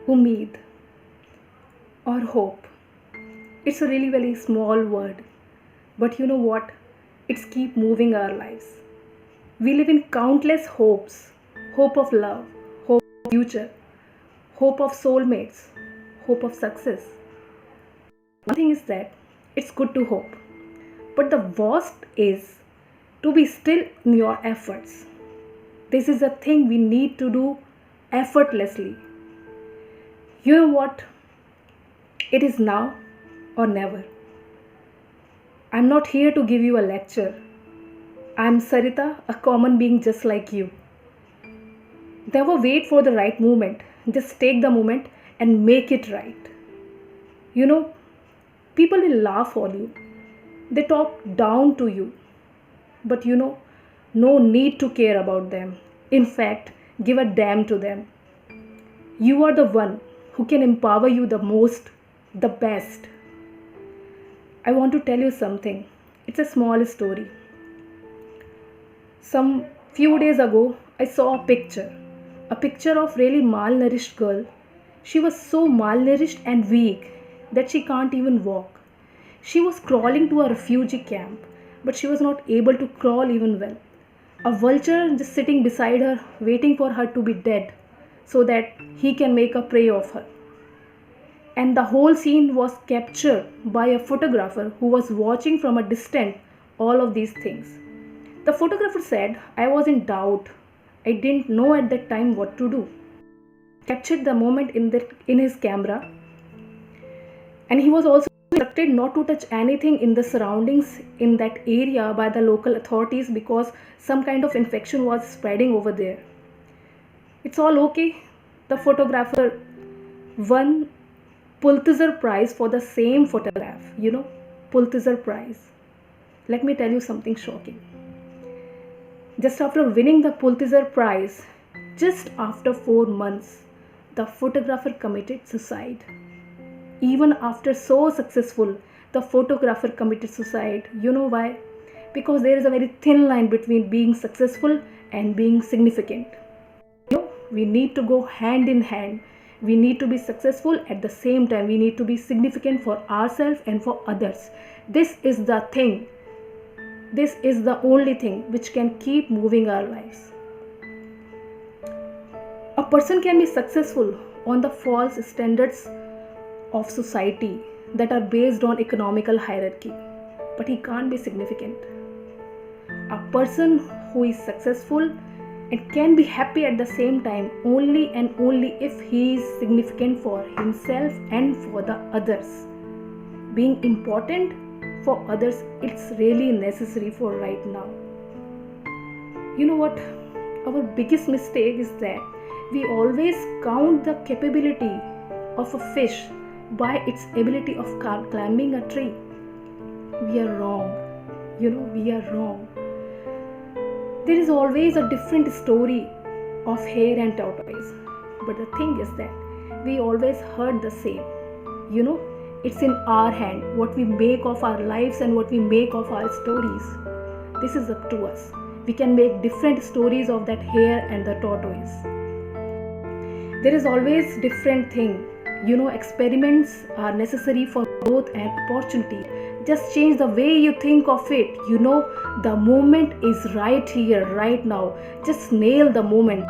Umeed or hope. It's a really very small word, but you know what? It's keep moving our lives. We live in countless hopes: hope of love, hope of future, hope of soulmates, hope of success. One thing is that it's good to hope, but the worst is to be still in your efforts. This is a thing we need to do effortlessly. You know what? It is now or never. I'm not here to give you a lecture. I'm Sarita, a common being just like you. Never wait for the right moment. Just take the moment and make it right. You know, people will laugh on you. They talk down to you. But no need to care about them. In fact, give a damn to them. You are the one who can empower you the most, the best. I want to tell you something. It's a small story. Some few days ago, I saw a picture of really malnourished girl. She was so malnourished and weak that she can't even walk. She was crawling to a refugee camp, but she was not able to crawl even well. A vulture just sitting beside her, waiting for her to be dead so that he can make a prey of her. And the whole scene was captured by a photographer who was watching from a distance all of these things. The photographer said, I was in doubt. I didn't know at that time what to do. Captured the moment in his camera, and he was also instructed not to touch anything in the surroundings in that area by the local authorities because some kind of infection was spreading over there. It's all okay. The photographer won Pulitzer Prize for the same photograph. Pulitzer Prize. Let me tell you something shocking. Just after winning the Pulitzer Prize, just after 4 months, the photographer committed suicide. Even after so successful, the photographer committed suicide. You know why? Because there is a very thin line between being successful and being significant. We need to go hand in hand. We need to be successful at the same time. We need to be significant for ourselves and for others. This is the thing. This is the only thing which can keep moving our lives. A person can be successful on the false standards of society that are based on economical hierarchy, but he can't be significant. A person who is successful and can be happy at the same time only and only if he is significant for himself and for the others. Being important for others, it's really necessary for right now. You know what? Our biggest mistake is that we always count the capability of a fish by its ability of climbing a tree. We are wrong. We are wrong. There is always a different story of hare and tortoise. But the thing is that we always heard the same. It's in our hand what we make of our lives and what we make of our stories. This is up to us. We can make different stories of that hare and the tortoise. There is always different thing. Experiments are necessary for growth and opportunity. Just change the way you think of it. The moment is right here, right now. Just nail the moment.